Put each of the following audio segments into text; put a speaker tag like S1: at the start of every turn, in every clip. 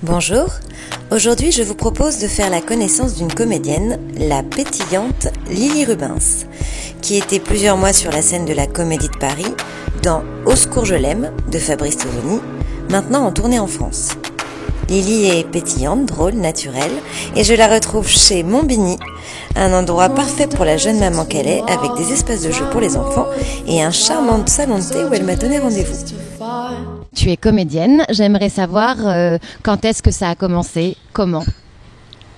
S1: Bonjour, aujourd'hui je vous propose de faire la connaissance d'une comédienne, la pétillante Lily Rubens, qui était plusieurs mois sur la scène de la Comédie de Paris, dans Au secours je l'aime de Fabrice Toloni, maintenant en tournée en France. Lily est pétillante, drôle, naturelle, et je la retrouve chez Montbigny, un endroit parfait pour la jeune maman qu'elle est, avec des espaces de jeu pour les enfants et un charmant salon de thé où elle m'a donné rendez-vous.
S2: Tu es comédienne, j'aimerais savoir quand est-ce que ça a commencé, comment?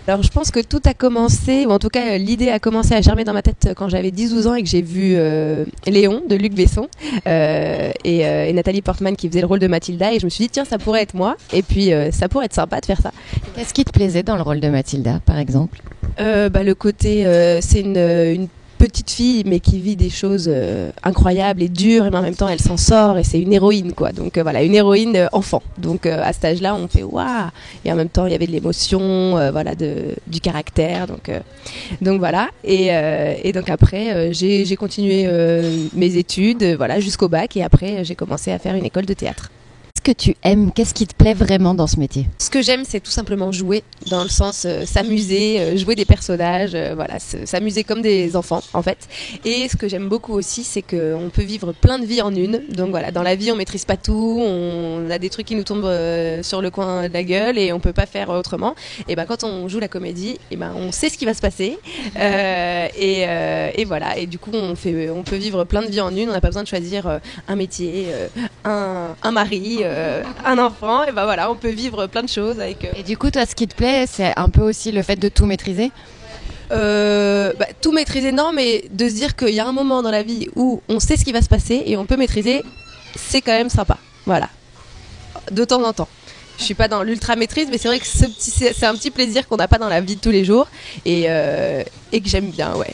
S3: Alors je pense que tout a commencé, ou en tout cas l'idée a commencé à germer dans ma tête quand j'avais 10-12 ans et que j'ai vu Léon de Luc Besson et Nathalie Portman qui faisait le rôle de Mathilda, et je me suis dit tiens, ça pourrait être moi, et puis ça pourrait être sympa de faire ça.
S2: Qu'est-ce qui te plaisait dans le rôle de Mathilda par exemple?
S3: Le côté, c'est une petite fille mais qui vit des choses incroyables et dures, mais en même temps elle s'en sort et c'est une héroïne quoi. Donc voilà, une héroïne enfant. Donc à cet âge-là on fait waouh, et en même temps il y avait de l'émotion, du caractère. Donc voilà, et donc après j'ai continué mes études jusqu'au bac, et après j'ai commencé à faire une école de théâtre.
S2: Qu'est-ce que tu aimes? Qu'est-ce qui te plaît vraiment dans ce métier?
S3: Ce que j'aime, c'est tout simplement jouer, dans le sens s'amuser, jouer des personnages, s'amuser comme des enfants en fait. Et ce que j'aime beaucoup aussi, c'est qu'on peut vivre plein de vies en une. Donc voilà, dans la vie, on maîtrise pas tout, on a des trucs qui nous tombent sur le coin de la gueule et on peut pas faire autrement. Et ben quand on joue la comédie, et ben on sait ce qui va se passer. Et voilà, et du coup on peut vivre plein de vies en une. On n'a pas besoin de choisir un métier, un mari. Un enfant, et ben voilà, on peut vivre plein de choses avec.
S2: Et du coup, toi, ce qui te plaît, c'est un peu aussi le fait de tout maîtriser?
S3: Tout maîtriser, non, mais de se dire qu'il y a un moment dans la vie où on sait ce qui va se passer et on peut maîtriser, c'est quand même sympa. Voilà, de temps en temps. Je suis pas dans l'ultra maîtrise, mais c'est vrai que c'est un petit plaisir qu'on n'a pas dans la vie de tous les jours, et que j'aime bien, ouais.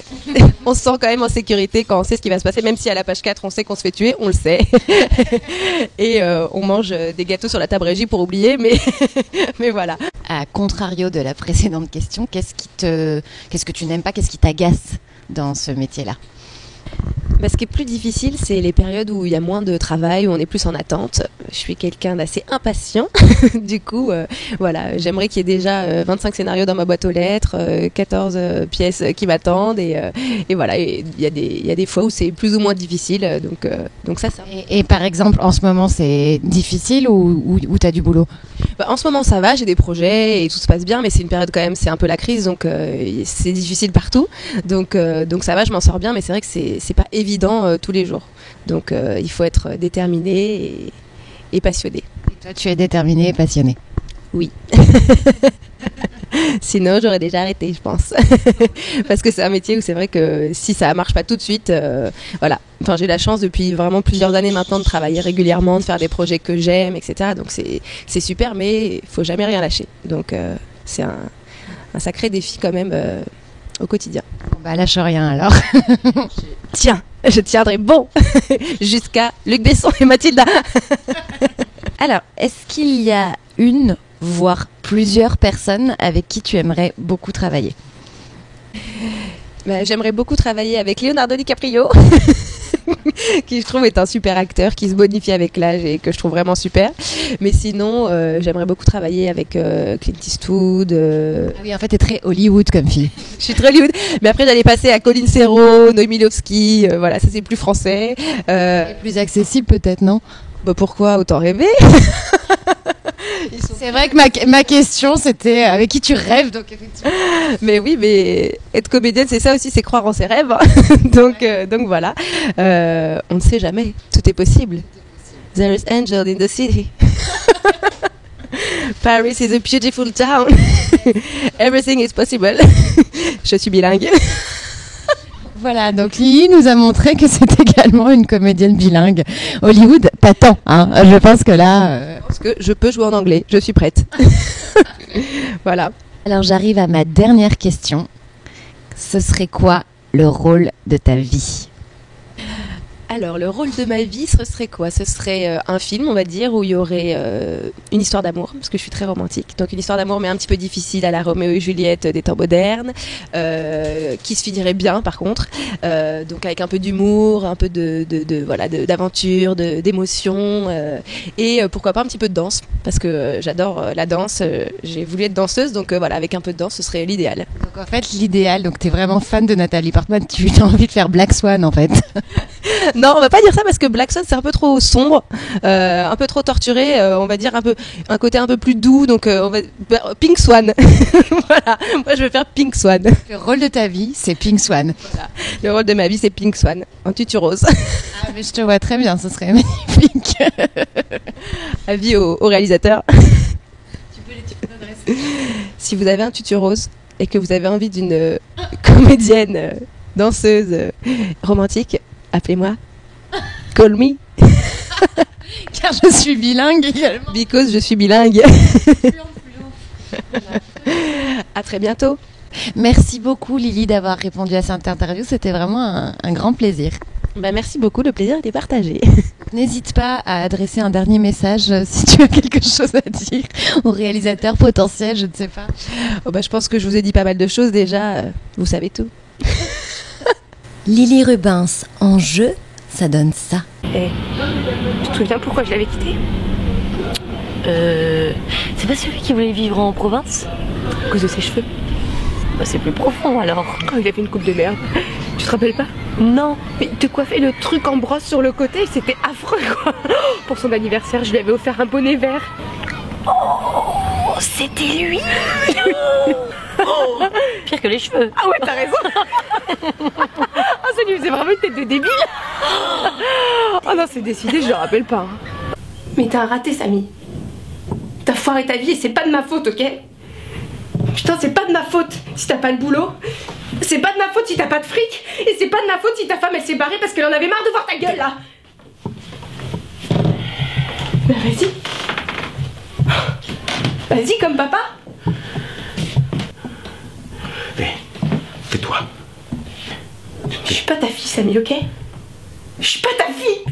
S3: On se sent quand même en sécurité quand on sait ce qui va se passer, même si à la page 4 on sait qu'on se fait tuer, on le sait. Et on mange des gâteaux sur la table régie pour oublier, mais voilà.
S2: À contrario de la précédente question, qu'est-ce que tu n'aimes pas, qu'est-ce qui t'agace dans ce métier-là?
S3: Ce qui est plus difficile, c'est les périodes où il y a moins de travail, où on est plus en attente. Je suis quelqu'un d'assez impatient. Du coup, j'aimerais qu'il y ait déjà 25 scénarios dans ma boîte aux lettres, 14 pièces qui m'attendent. Et voilà, il y a des fois où c'est plus ou moins difficile. Donc ça.
S2: Et par exemple, en ce moment, c'est difficile ou tu as du boulot?
S3: En ce moment, ça va, j'ai des projets et tout se passe bien, mais c'est une période quand même, c'est un peu la crise, donc c'est difficile partout. Donc ça va, je m'en sors bien, mais c'est vrai que c'est pas évident tous les jours. Donc il faut être déterminé et passionné.
S2: Et toi, tu es déterminé et passionné?
S3: Oui. Sinon, j'aurais déjà arrêté, je pense. Parce que c'est un métier où c'est vrai que si ça marche pas tout de suite, voilà. Enfin, j'ai la chance depuis vraiment plusieurs années maintenant de travailler régulièrement, de faire des projets que j'aime, etc. Donc c'est super, mais il faut jamais rien lâcher. Donc c'est un sacré défi quand même au quotidien.
S2: Bon, lâche rien alors.
S3: Je tiendrai bon jusqu'à Luc Besson et Mathilda.
S2: Alors, est-ce qu'il y a une, voire plusieurs personnes avec qui tu aimerais beaucoup travailler?
S3: J'aimerais beaucoup travailler avec Leonardo DiCaprio, qui je trouve est un super acteur, qui se bonifie avec l'âge et que je trouve vraiment super. Mais sinon, j'aimerais beaucoup travailler avec Clint Eastwood.
S2: Oui, en fait, t'es très Hollywood comme fille.
S3: Je suis très Hollywood, mais après j'allais passer à Colin Serrault, Noémie Lvovsky, voilà, ça c'est plus français.
S2: Plus accessible peut-être, non?
S3: Pourquoi, autant rêver.
S2: C'est vrai que ma question c'était avec qui tu rêves, donc effectivement.
S3: Mais oui, mais être comédienne c'est ça aussi, c'est croire en ses rêves. Donc voilà, on ne sait jamais, tout est possible. There is angel in the city. Paris is a beautiful town. Everything is possible. Je suis bilingue.
S2: Voilà, donc Lily nous a montré que c'est également une comédienne bilingue. Hollywood, pas tant, hein. Je pense que là...
S3: Parce que je peux jouer en anglais, je suis prête. Voilà.
S2: Alors j'arrive à ma dernière question. Ce serait quoi le rôle de ta vie?
S3: Alors, le rôle de ma vie, ce serait quoi? Ce serait un film, on va dire, où il y aurait une histoire d'amour, parce que je suis très romantique. Donc, une histoire d'amour, mais un petit peu difficile à la Roméo et Juliette des temps modernes, qui se finirait bien, par contre. Donc, avec un peu d'humour, un peu d'aventure, d'émotion, et pourquoi pas un petit peu de danse, parce que j'adore la danse. J'ai voulu être danseuse, donc voilà, avec un peu de danse, ce serait l'idéal.
S2: Donc en fait, l'idéal, donc t'es vraiment fan de Nathalie Portman, tu as envie de faire Black Swan en fait.
S3: Non, on va pas dire ça parce que Black Swan c'est un peu trop sombre, un peu trop torturé, on va dire un côté un peu plus doux, donc on va Pink Swan. Voilà, moi je vais faire Pink Swan.
S2: Le rôle de ta vie, c'est Pink Swan.
S3: Voilà. Le rôle de ma vie c'est Pink Swan, en tutu rose.
S2: Ah mais je te vois très bien, ce serait magnifique.
S3: Avis au réalisateur.
S2: Tu peux l'adresser.
S3: Si vous avez un tutu rose et que vous avez envie d'une comédienne, danseuse, romantique, appelez-moi. Call me.
S2: Car je suis bilingue également.
S3: Because je suis bilingue. À très bientôt.
S2: Merci beaucoup Lily d'avoir répondu à cette interview, c'était vraiment un grand plaisir.
S3: Bah, merci beaucoup, le plaisir était partagé.
S2: N'hésite pas à adresser un dernier message si tu as quelque chose à dire au réalisateur potentiel, je ne sais pas.
S3: Oh bah, je pense que je vous ai dit pas mal de choses déjà, vous savez tout.
S1: Lily Rubens en jeu, ça donne ça.
S4: Eh, tu te souviens pourquoi je l'avais quitté?
S5: C'est pas celui qui voulait vivre en province?
S4: À cause de ses cheveux.
S5: Bah, c'est plus profond alors.
S4: Oh, il a fait une coupe de merde. Tu te rappelles pas?
S5: Non.
S4: Mais te coiffer le truc en brosse sur le côté, c'était affreux quoi. Pour son anniversaire, je lui avais offert un bonnet vert.
S5: Oh, c'était lui. Oh, pire que les cheveux.
S4: Ah ouais, t'as raison. Ah, ça lui faisait vraiment une tête de débile. Oh non, c'est décidé, je le rappelle pas. Mais t'as un raté, Samy. T'as foiré ta vie et c'est pas de ma faute, ok? Putain, c'est pas de ma faute si t'as pas de boulot. C'est pas de ma faute si t'as pas de fric. Et c'est pas de ma faute si ta femme elle s'est barrée parce qu'elle en avait marre de voir ta gueule là. Bah vas-y. Vas-y comme papa.
S6: Mais, tais-toi.
S4: Je suis pas ta fille, Samy, ok? Je suis pas ta fille.